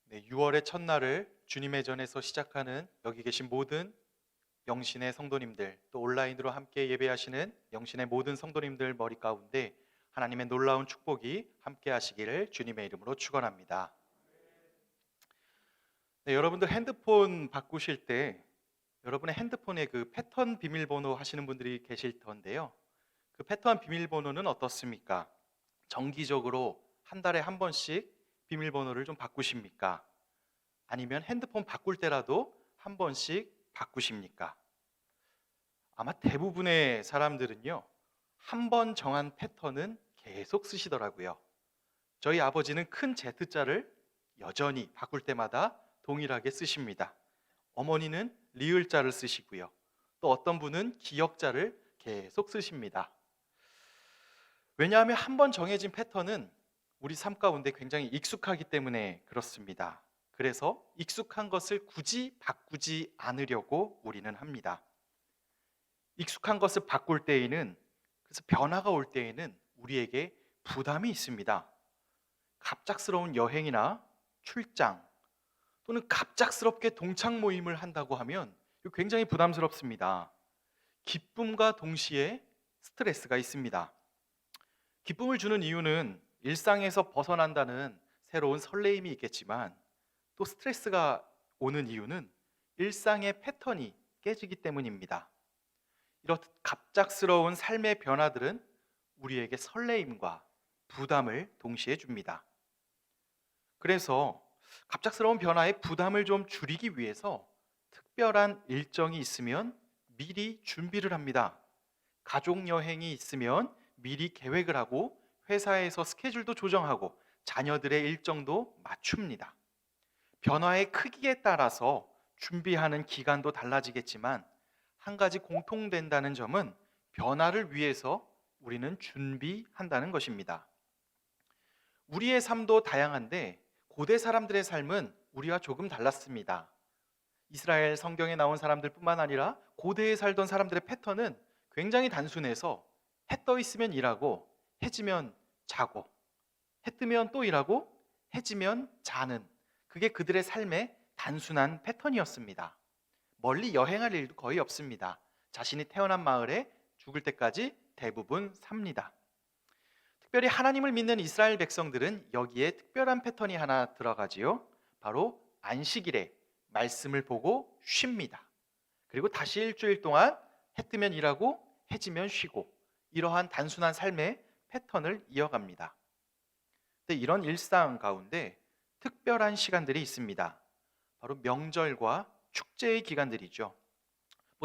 네, 6월의 첫날을 주님의 전에서 시작하는 여기 계신 모든 영신의 성도님들, 또 온라인으로 함께 예배하시는 영신의 모든 성도님들 머리 가운데 하나님의 놀라운 축복이 함께 하시기를 주님의 이름으로 축원합니다. 네, 여러분들 핸드폰 바꾸실 때 여러분의 핸드폰에 그 패턴 비밀번호 하시는 분들이 계실 텐데요. 그 패턴 비밀번호는 어떻습니까? 정기적으로 한 달에 한 번씩 비밀번호를 좀 바꾸십니까? 아니면 핸드폰 바꿀 때라도 한 번씩 바꾸십니까? 아마 대부분의 사람들은요, 한 번 정한 패턴은 계속 쓰시더라고요. 저희 아버지는 큰 Z자를 여전히 바꿀 때마다 동일하게 쓰십니다. 어머니는 리을자를 쓰시고요. 또 어떤 분은 기역자를 계속 쓰십니다. 왜냐하면 한 번 정해진 패턴은 우리 삶 가운데 굉장히 익숙하기 때문에 그렇습니다. 그래서 익숙한 것을 굳이 바꾸지 않으려고 우리는 합니다. 익숙한 것을 바꿀 때에는, 그래서 변화가 올 때에는 우리에게 부담이 있습니다. 갑작스러운 여행이나 출장, 또는 갑작스럽게 동창 모임을 한다고 하면 이거 굉장히 부담스럽습니다. 기쁨과 동시에 스트레스가 있습니다. 기쁨을 주는 이유는 일상에서 벗어난다는 새로운 설레임이 있겠지만, 또 스트레스가 오는 이유는 일상의 패턴이 깨지기 때문입니다. 이렇듯 갑작스러운 삶의 변화들은 우리에게 설레임과 부담을 동시에 줍니다. 그래서 갑작스러운 변화에 부담을 좀 줄이기 위해서 특별한 일정이 있으면 미리 준비를 합니다. 가족 여행이 있으면 미리 계획을 하고 회사에서 스케줄도 조정하고 자녀들의 일정도 맞춥니다. 변화의 크기에 따라서 준비하는 기간도 달라지겠지만, 한 가지 공통된다는 점은 변화를 위해서 우리는 준비한다는 것입니다. 우리의 삶도 다양한데 고대 사람들의 삶은 우리와 조금 달랐습니다. 이스라엘 성경에 나온 사람들 뿐만 아니라 고대에 살던 사람들의 패턴은 굉장히 단순해서 해 떠 있으면 일하고 해 지면 자고, 해 뜨면 또 일하고 해 지면 자는, 그게 그들의 삶의 단순한 패턴이었습니다. 멀리 여행할 일도 거의 없습니다. 자신이 태어난 마을에 죽을 때까지 대부분 삽니다. 특별히 하나님을 믿는 이스라엘 백성들은 여기에 특별한 패턴이 하나 들어가지요. 바로 안식일에 말씀을 보고 쉽니다. 그리고 다시 일주일 동안 해 뜨면 일하고 해 지면 쉬고, 이러한 단순한 삶의 패턴을 이어갑니다. 근데 이런 일상 가운데 특별한 시간들이 있습니다. 바로 명절과 축제의 기간들이죠.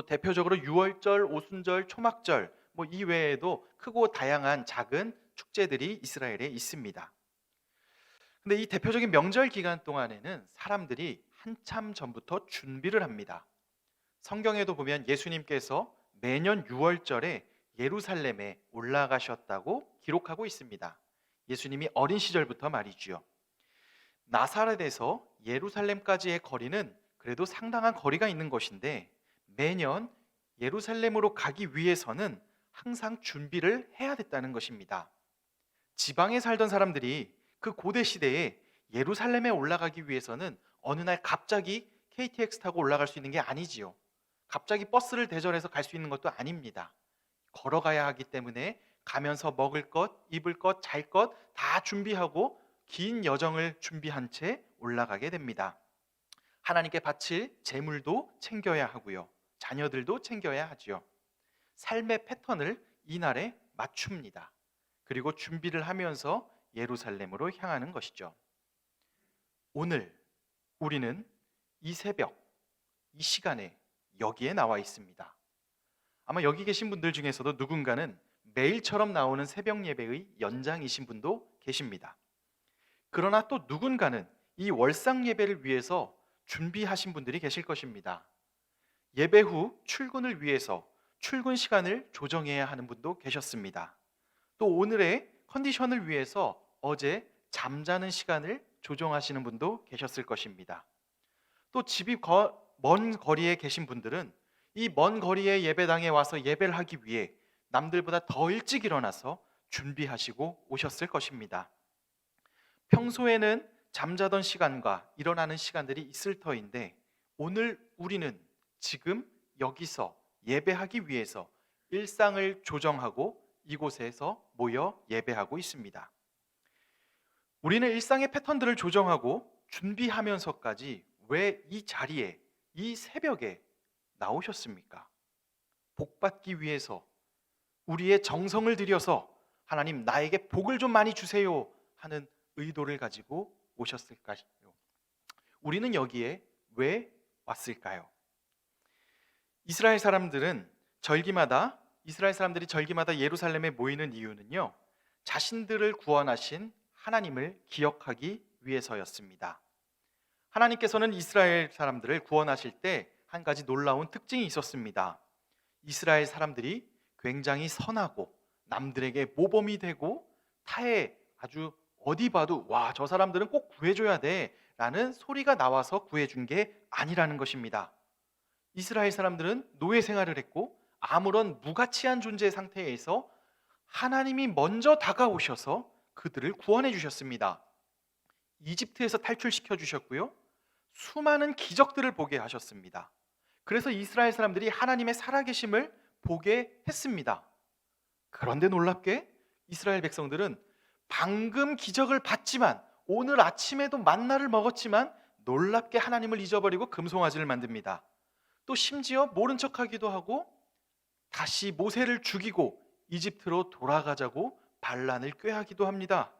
대표적으로 유월절, 오순절, 초막절, 이 외에도 크고 다양한 작은 축제들이 이스라엘에 있습니다. 근데 이 대표적인 명절 기간 동안에는 사람들이 한참 전부터 준비를 합니다. 성경에도 보면 예수님께서 매년 6월절에 예루살렘에 올라가셨다고 기록하고 있습니다. 예수님이 어린 시절부터 말이죠. 나사렛에서 예루살렘까지의 거리는 그래도 상당한 거리가 있는 것인데, 매년 예루살렘으로 가기 위해서는 항상 준비를 해야 됐다는 것입니다. 지방에 살던 사람들이 그 고대 시대에 예루살렘에 올라가기 위해서는 어느 날 갑자기 KTX 타고 올라갈 수 있는 게 아니지요. 갑자기 버스를 대절해서 갈 수 있는 것도 아닙니다. 걸어가야 하기 때문에 가면서 먹을 것, 입을 것, 잘 것 다 준비하고 긴 여정을 준비한 채 올라가게 됩니다. 하나님께 바칠 제물도 챙겨야 하고요. 자녀들도 챙겨야 하지요. 삶의 패턴을 이날에 맞춥니다. 그리고 준비를 하면서 예루살렘으로 향하는 것이죠. 오늘 우리는 이 새벽, 이 시간에 여기에 나와 있습니다. 아마 여기 계신 분들 중에서도 누군가는 매일처럼 나오는 새벽 예배의 연장이신 분도 계십니다. 그러나 또 누군가는 이 월상 예배를 위해서 준비하신 분들이 계실 것입니다. 예배 후 출근을 위해서 출근 시간을 조정해야 하는 분도 계셨습니다. 또 오늘의 컨디션을 위해서 어제 잠자는 시간을 조정하시는 분도 계셨을 것입니다. 또 집이 먼 거리에 계신 분들은 이 먼 거리의 예배당에 와서 예배를 하기 위해 남들보다 더 일찍 일어나서 준비하시고 오셨을 것입니다. 평소에는 잠자던 시간과 일어나는 시간들이 있을 터인데 오늘 우리는 지금 여기서 예배하기 위해서 일상을 조정하고 이곳에서 모여 예배하고 있습니다. 우리는 일상의 패턴들을 조정하고 준비하면서까지 왜 이 자리에, 이 새벽에 나오셨습니까? 복받기 위해서 우리의 정성을 들여서 하나님 나에게 복을 좀 많이 주세요 하는 의도를 가지고 오셨을까요? 우리는 여기에 왜 왔을까요? 이스라엘 사람들이 절기마다 예루살렘에 모이는 이유는요, 자신들을 구원하신 하나님을 기억하기 위해서였습니다. 하나님께서는 이스라엘 사람들을 구원하실 때 한 가지 놀라운 특징이 있었습니다. 이스라엘 사람들이 굉장히 선하고 남들에게 모범이 되고 타에 아주 어디 봐도 와, 저 사람들은 꼭 구해줘야 돼 라는 소리가 나와서 구해준 게 아니라는 것입니다. 이스라엘 사람들은 노예 생활을 했고 아무런 무가치한 존재의 상태에서 하나님이 먼저 다가오셔서 그들을 구원해 주셨습니다. 이집트에서 탈출시켜 주셨고요, 수많은 기적들을 보게 하셨습니다. 그래서 이스라엘 사람들이 하나님의 살아계심을 보게 했습니다. 그런데 놀랍게 이스라엘 백성들은 방금 기적을 봤지만, 오늘 아침에도 만나를 먹었지만 놀랍게 하나님을 잊어버리고 금송아지를 만듭니다. 또 심지어 모른 척하기도 하고 다시 모세를 죽이고 이집트로 돌아가자고 반란을 꾀하기도 합니다.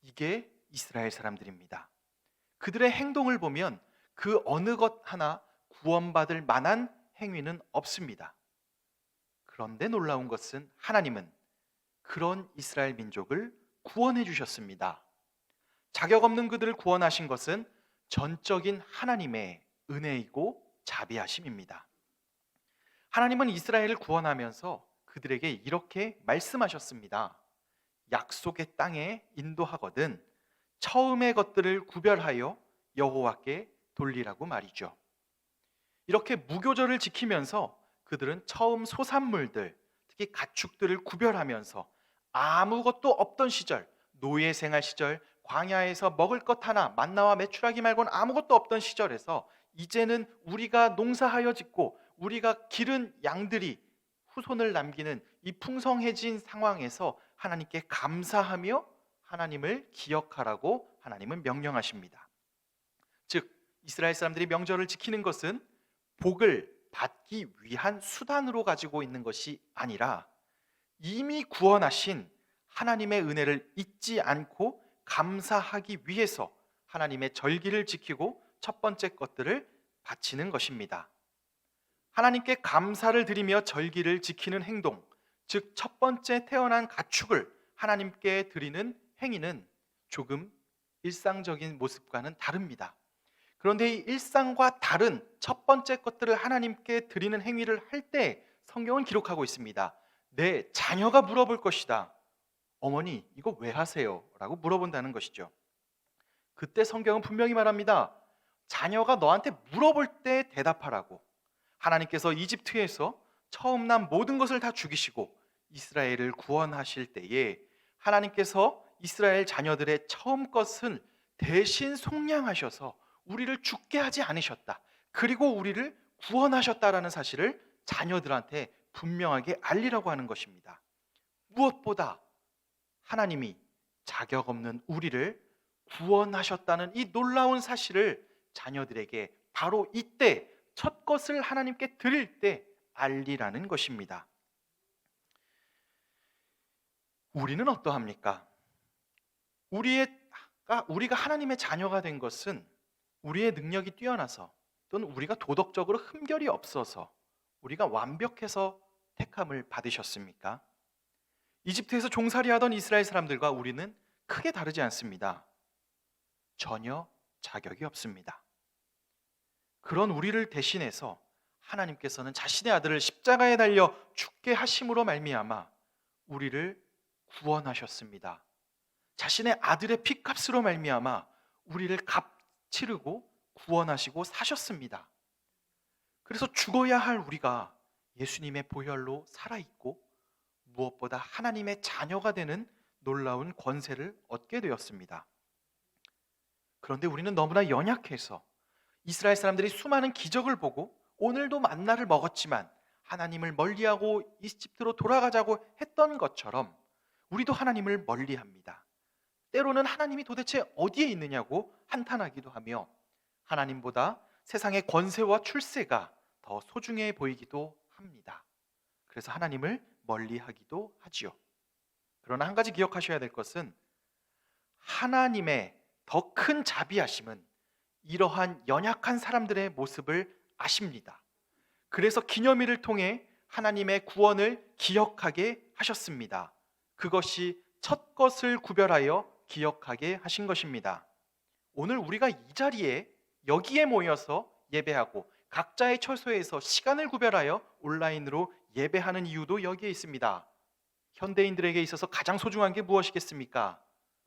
이게 이스라엘 사람들입니다. 그들의 행동을 보면 그 어느 것 하나 구원받을 만한 행위는 없습니다. 그런데 놀라운 것은 하나님은 그런 이스라엘 민족을 구원해 주셨습니다. 자격 없는 그들을 구원하신 것은 전적인 하나님의 은혜이고 자비하심입니다. 하나님은 이스라엘을 구원하면서 그들에게 이렇게 말씀하셨습니다. 약속의 땅에 인도하거든 처음의 것들을 구별하여 여호와께 돌리라고 말이죠. 이렇게 무교절을 지키면서 그들은 처음 소산물들, 특히 가축들을 구별하면서 아무것도 없던 시절, 노예 생활 시절, 광야에서 먹을 것 하나, 만나와 메추라기 말고는 아무것도 없던 시절에서 이제는 우리가 농사하여 짓고 우리가 기른 양들이 후손을 남기는 이 풍성해진 상황에서 하나님께 감사하며 하나님을 기억하라고 하나님은 명령하십니다. 즉 이스라엘 사람들이 명절을 지키는 것은 복을 받기 위한 수단으로 가지고 있는 것이 아니라 이미 구원하신 하나님의 은혜를 잊지 않고 감사하기 위해서 하나님의 절기를 지키고 첫 번째 것들을 바치는 것입니다. 하나님께 감사를 드리며 절기를 지키는 행동, 즉 첫 번째 태어난 가축을 하나님께 드리는 행위는 조금 일상적인 모습과는 다릅니다. 그런데 이 일상과 다른 첫 번째 것들을 하나님께 드리는 행위를 할 때 성경은 기록하고 있습니다. 내 자녀가 물어볼 것이다. 어머니, 이거 왜 하세요? 라고 물어본다는 것이죠. 그때 성경은 분명히 말합니다. 자녀가 너한테 물어볼 때 대답하라고. 하나님께서 이집트에서 처음 난 모든 것을 다 죽이시고 이스라엘을 구원하실 때에 하나님께서 이스라엘 자녀들의 처음 것은 대신 속량하셔서 우리를 죽게 하지 않으셨다. 그리고 우리를 구원하셨다라는 사실을 자녀들한테 분명하게 알리라고 하는 것입니다. 무엇보다 하나님이 자격 없는 우리를 구원하셨다는 이 놀라운 사실을 자녀들에게 바로 이때 첫 것을 하나님께 드릴 때 알리라는 것입니다. 우리는 어떠합니까? 우리가 하나님의 자녀가 된 것은 우리의 능력이 뛰어나서 또는 우리가 도덕적으로 흠결이 없어서 우리가 완벽해서 택함을 받으셨습니까? 이집트에서 종살이하던 이스라엘 사람들과 우리는 크게 다르지 않습니다. 전혀 자격이 없습니다. 그런 우리를 대신해서 하나님께서는 자신의 아들을 십자가에 달려 죽게 하심으로 말미암아 우리를 구원하셨습니다. 자신의 아들의 피값으로 말미암아 우리를 값치르고 구원하시고 사셨습니다. 그래서 죽어야 할 우리가 예수님의 보혈로 살아있고 무엇보다 하나님의 자녀가 되는 놀라운 권세를 얻게 되었습니다. 그런데 우리는 너무나 연약해서 이스라엘 사람들이 수많은 기적을 보고 오늘도 만나를 먹었지만 하나님을 멀리하고 이집트로 돌아가자고 했던 것처럼 우리도 하나님을 멀리합니다. 때로는 하나님이 도대체 어디에 있느냐고 한탄하기도 하며 하나님보다 세상의 권세와 출세가 더 소중해 보이기도 합니다. 그래서 하나님을 멀리하기도 하지요. 그러나 한 가지 기억하셔야 될 것은 하나님의 더 큰 자비하심은 이러한 연약한 사람들의 모습을 아십니다. 그래서 기념일을 통해 하나님의 구원을 기억하게 하셨습니다. 그것이 첫 것을 구별하여 기억하게 하신 것입니다. 오늘 우리가 이 자리에 여기에 모여서 예배하고 각자의 처소에서 시간을 구별하여 온라인으로 예배하는 이유도 여기에 있습니다. 현대인들에게 있어서 가장 소중한 게 무엇이겠습니까?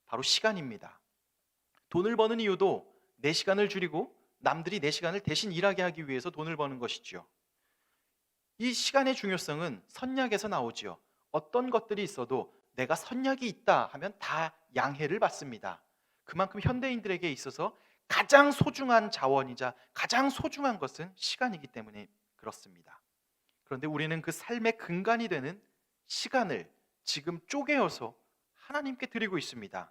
바로 시간입니다. 돈을 버는 이유도 내 시간을 줄이고 남들이 내 시간을 대신 일하게 하기 위해서 돈을 버는 것이지요. 이 시간의 중요성은 선약에서 나오지요. 어떤 것들이 있어도 내가 선약이 있다 하면 다 양해를 받습니다. 그만큼 현대인들에게 있어서 가장 소중한 자원이자 가장 소중한 것은 시간이기 때문에 그렇습니다. 그런데 우리는 그 삶의 근간이 되는 시간을 지금 쪼개어서 하나님께 드리고 있습니다.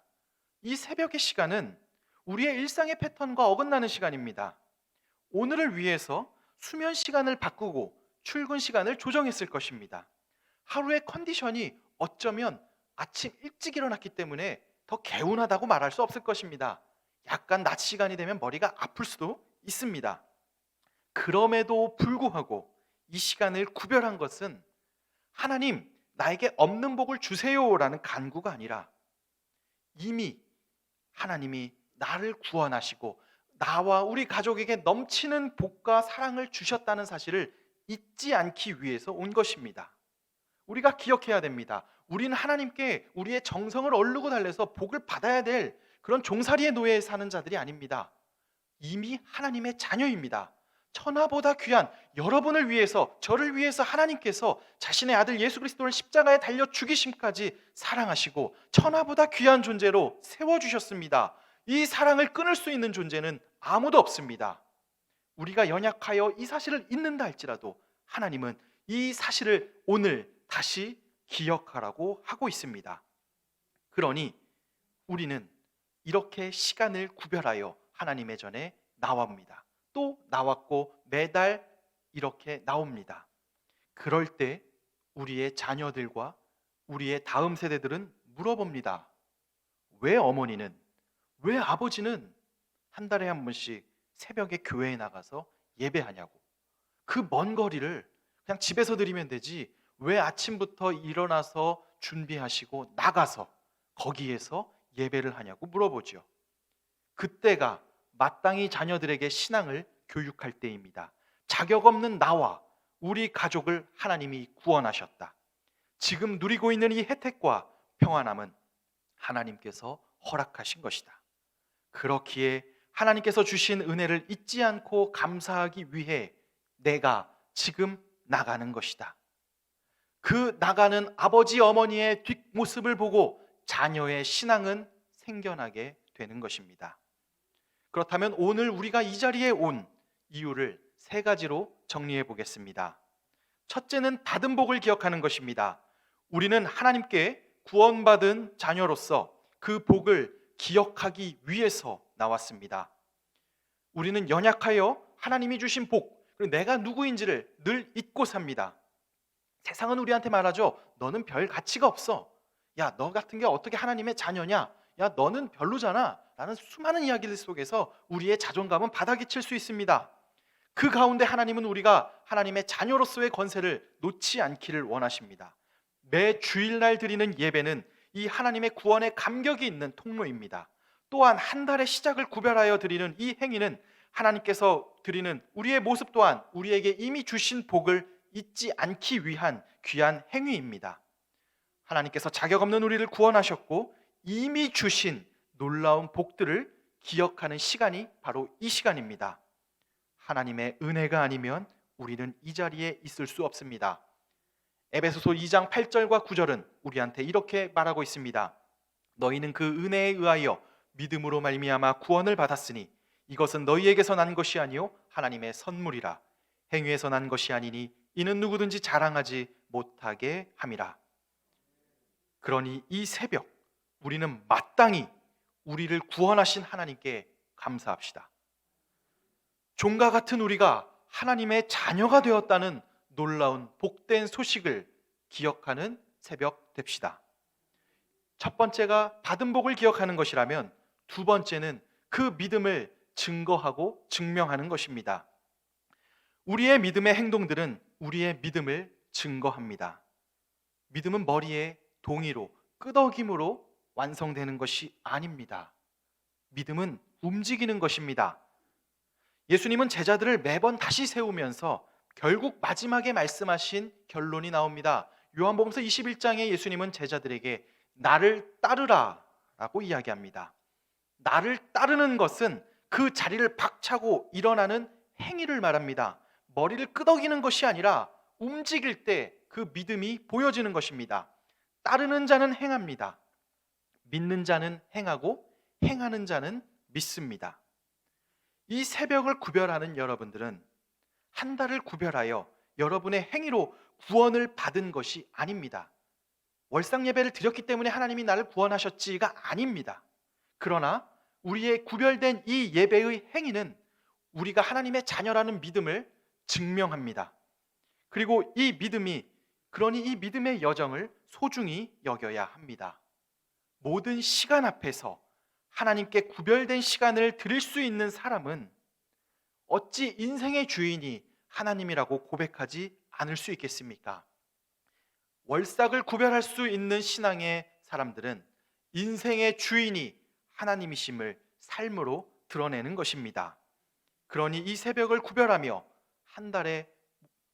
이 새벽의 시간은 우리의 일상의 패턴과 어긋나는 시간입니다. 오늘을 위해서 수면 시간을 바꾸고 출근 시간을 조정했을 것입니다. 하루의 컨디션이 어쩌면 아침 일찍 일어났기 때문에 더 개운하다고 말할 수 없을 것입니다. 약간 낮 시간이 되면 머리가 아플 수도 있습니다. 그럼에도 불구하고 이 시간을 구별한 것은 하나님, 나에게 없는 복을 주세요라는 간구가 아니라 이미 하나님이 나를 구원하시고 나와 우리 가족에게 넘치는 복과 사랑을 주셨다는 사실을 잊지 않기 위해서 온 것입니다. 우리가 기억해야 됩니다. 우리는 하나님께 우리의 정성을 얼르고 달래서 복을 받아야 될 그런 종살이의 노예에 사는 자들이 아닙니다. 이미 하나님의 자녀입니다. 천하보다 귀한 여러분을 위해서, 저를 위해서 하나님께서 자신의 아들 예수 그리스도를 십자가에 달려 죽이심까지 사랑하시고 천하보다 귀한 존재로 세워주셨습니다. 이 사랑을 끊을 수 있는 존재는 아무도 없습니다. 우리가 연약하여 이 사실을 잊는다 할지라도 하나님은 이 사실을 오늘 다시 기억하라고 하고 있습니다. 그러니 우리는 이렇게 시간을 구별하여 하나님의 전에 나옵니다. 또 나왔고 매달 이렇게 나옵니다. 그럴 때 우리의 자녀들과 우리의 다음 세대들은 물어봅니다. 왜 어머니는, 왜 아버지는 한 달에 한 번씩 새벽에 교회에 나가서 예배하냐고. 그 먼 거리를 그냥 집에서 드리면 되지 왜 아침부터 일어나서 준비하시고 나가서 거기에서 예배를 하냐고 물어보죠. 그때가 마땅히 자녀들에게 신앙을 교육할 때입니다. 자격 없는 나와 우리 가족을 하나님이 구원하셨다. 지금 누리고 있는 이 혜택과 평안함은 하나님께서 허락하신 것이다. 그렇기에 하나님께서 주신 은혜를 잊지 않고 감사하기 위해 내가 지금 나가는 것이다. 그 나가는 아버지 어머니의 뒷모습을 보고 자녀의 신앙은 생겨나게 되는 것입니다. 그렇다면 오늘 우리가 이 자리에 온 이유를 세 가지로 정리해 보겠습니다. 첫째는 받은 복을 기억하는 것입니다. 우리는 하나님께 구원받은 자녀로서 그 복을 기억하기 위해서 나왔습니다. 우리는 연약하여 하나님이 주신 복, 그리고 내가 누구인지를 늘 잊고 삽니다. 세상은 우리한테 말하죠. 너는 별 가치가 없어. 야, 너 같은 게 어떻게 하나님의 자녀냐? 야, 너는 별로잖아. 라는 수많은 이야기들 속에서 우리의 자존감은 바닥이 칠 수 있습니다. 그 가운데 하나님은 우리가 하나님의 자녀로서의 권세를 놓지 않기를 원하십니다. 매 주일날 드리는 예배는 이 하나님의 구원의 감격이 있는 통로입니다. 또한 한 달의 시작을 구별하여 드리는 이 행위는 하나님께서 드리는 우리의 모습 또한 우리에게 이미 주신 복을 잊지 않기 위한 귀한 행위입니다. 하나님께서 자격 없는 우리를 구원하셨고 이미 주신 놀라운 복들을 기억하는 시간이 바로 이 시간입니다. 하나님의 은혜가 아니면 우리는 이 자리에 있을 수 없습니다. 에베소서 2장 8절과 9절은 우리한테 이렇게 말하고 있습니다. 너희는 그 은혜에 의하여 믿음으로 말미암아 구원을 받았으니 이것은 너희에게서 난 것이 아니요 하나님의 선물이라. 행위에서 난 것이 아니니 이는 누구든지 자랑하지 못하게 함이라. 그러니 이 새벽 우리는 마땅히 우리를 구원하신 하나님께 감사합시다. 종과 같은 우리가 하나님의 자녀가 되었다는 놀라운 복된 소식을 기억하는 새벽 됩시다. 첫 번째가 받은 복을 기억하는 것이라면 두 번째는 그 믿음을 증거하고 증명하는 것입니다. 우리의 믿음의 행동들은 우리의 믿음을 증거합니다. 믿음은 머리에 동이로 끄덕임으로 완성되는 것이 아닙니다. 믿음은 움직이는 것입니다. 예수님은 제자들을 매번 다시 세우면서 결국 마지막에 말씀하신 결론이 나옵니다. 요한복음서 21장에 예수님은 제자들에게 나를 따르라 라고 이야기합니다. 나를 따르는 것은 그 자리를 박차고 일어나는 행위를 말합니다. 머리를 끄덕이는 것이 아니라 움직일 때 그 믿음이 보여지는 것입니다. 따르는 자는 행합니다. 믿는 자는 행하고 행하는 자는 믿습니다. 이 새벽을 구별하는 여러분들은 한 달을 구별하여 여러분의 행위로 구원을 받은 것이 아닙니다. 월상 예배를 드렸기 때문에 하나님이 나를 구원하셨지가 아닙니다. 그러나 우리의 구별된 이 예배의 행위는 우리가 하나님의 자녀라는 믿음을 증명합니다. 그리고 그러니 이 믿음의 여정을 소중히 여겨야 합니다. 모든 시간 앞에서 하나님께 구별된 시간을 드릴 수 있는 사람은 어찌 인생의 주인이 하나님이라고 고백하지 않을 수 있겠습니까? 월삭을 구별할 수 있는 신앙의 사람들은 인생의 주인이 하나님이심을 삶으로 드러내는 것입니다. 그러니 이 새벽을 구별하며 한 달의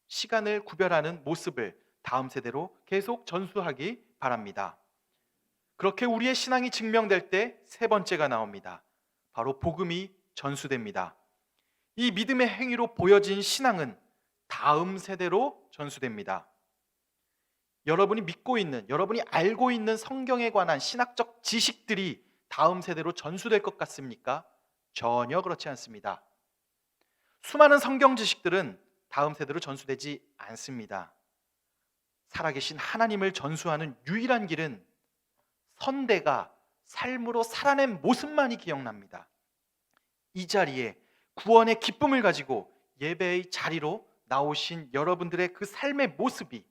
시간을 구별하는 모습을 다음 세대로 계속 전수하기 바랍니다. 그렇게 우리의 신앙이 증명될 때 세 번째가 나옵니다. 바로 복음이 전수됩니다. 이 믿음의 행위로 보여진 신앙은 다음 세대로 전수됩니다. 여러분이 믿고 있는, 여러분이 알고 있는 성경에 관한 신학적 지식들이 다음 세대로 전수될 것 같습니까? 전혀 그렇지 않습니다. 수많은 성경 지식들은 다음 세대로 전수되지 않습니다. 살아계신 하나님을 전수하는 유일한 길은 선대가 삶으로 살아낸 모습만이 기억납니다. 이 자리에 구원의 기쁨을 가지고 예배의 자리로 나오신 여러분들의 그 삶의 모습이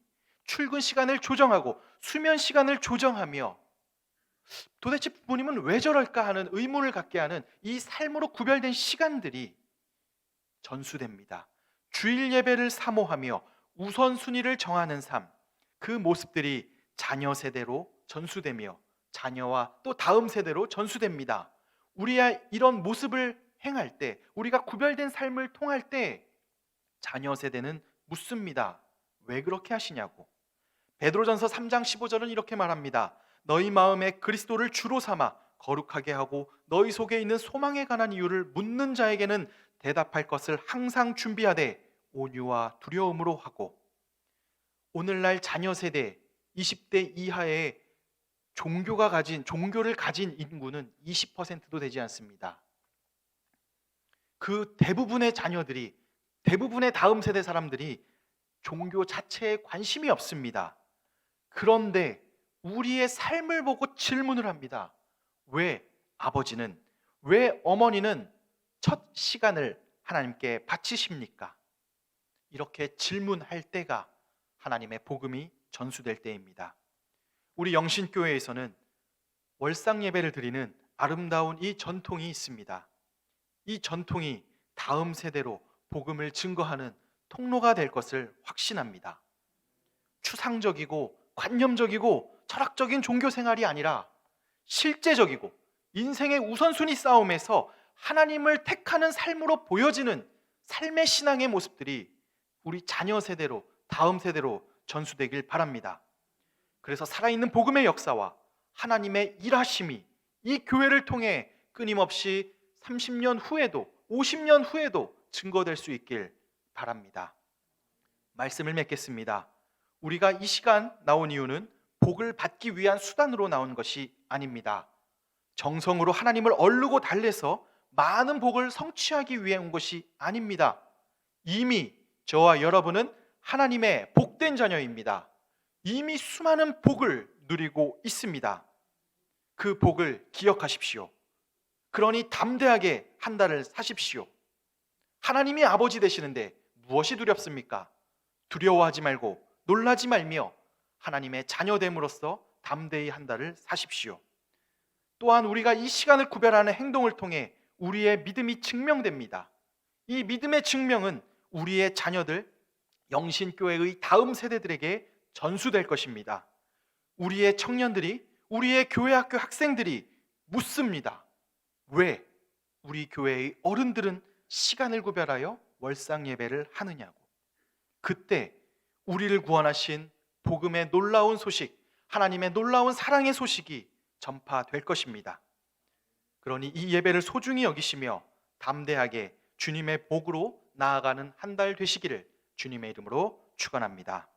출근 시간을 조정하고 수면 시간을 조정하며 도대체 부모님은 왜 저럴까 하는 의문을 갖게 하는 이 삶으로 구별된 시간들이 전수됩니다. 주일 예배를 사모하며 우선순위를 정하는 삶, 그 모습들이 자녀 세대로 전수되며 자녀와 또 다음 세대로 전수됩니다. 우리의 이런 모습을 행할 때, 우리가 구별된 삶을 통할 때 자녀 세대는 묻습니다. 왜 그렇게 하시냐고. 베드로전서 3장 15절은 이렇게 말합니다. 너희 마음에 그리스도를 주로 삼아 거룩하게 하고 너희 속에 있는 소망에 관한 이유를 묻는 자에게는 대답할 것을 항상 준비하되 온유와 두려움으로 하고. 오늘날 자녀 세대 20대 이하의 종교를 가진 인구는 20%도 되지 않습니다. 그 대부분의 자녀들이, 대부분의 다음 세대 사람들이 종교 자체에 관심이 없습니다. 그런데 우리의 삶을 보고 질문을 합니다. 왜 아버지는, 왜 어머니는 첫 시간을 하나님께 바치십니까? 이렇게 질문할 때가 하나님의 복음이 전수될 때입니다. 우리 영신교회에서는 월상 예배를 드리는 아름다운 이 전통이 있습니다. 이 전통이 다음 세대로 복음을 증거하는 통로가 될 것을 확신합니다. 추상적이고 관념적이고 철학적인 종교 생활이 아니라 실제적이고 인생의 우선순위 싸움에서 하나님을 택하는 삶으로 보여지는 삶의 신앙의 모습들이 우리 자녀 세대로, 다음 세대로 전수되길 바랍니다. 그래서 살아있는 복음의 역사와 하나님의 일하심이 이 교회를 통해 끊임없이 30년 후에도 50년 후에도 증거될 수 있길 바랍니다. 말씀을 맺겠습니다. 우리가 이 시간 나온 이유는 복을 받기 위한 수단으로 나온 것이 아닙니다. 정성으로 하나님을 얼르고 달래서 많은 복을 성취하기 위해 온 것이 아닙니다. 이미 저와 여러분은 하나님의 복된 자녀입니다. 이미 수많은 복을 누리고 있습니다. 그 복을 기억하십시오. 그러니 담대하게 한 달을 사십시오. 하나님이 아버지 되시는데 무엇이 두렵습니까? 두려워하지 말고 놀라지 말며 하나님의 자녀됨으로써 담대히 한 달을 사십시오. 또한 우리가 이 시간을 구별하는 행동을 통해 우리의 믿음이 증명됩니다. 이 믿음의 증명은 우리의 자녀들, 영신교회의 다음 세대들에게 전수될 것입니다. 우리의 청년들이, 우리의 교회학교 학생들이 묻습니다. 왜 우리 교회의 어른들은 시간을 구별하여 월상 예배를 하느냐고. 그때 우리를 구원하신 복음의 놀라운 소식, 하나님의 놀라운 사랑의 소식이 전파될 것입니다. 그러니 이 예배를 소중히 여기시며 담대하게 주님의 복으로 나아가는 한 달 되시기를 주님의 이름으로 축원합니다.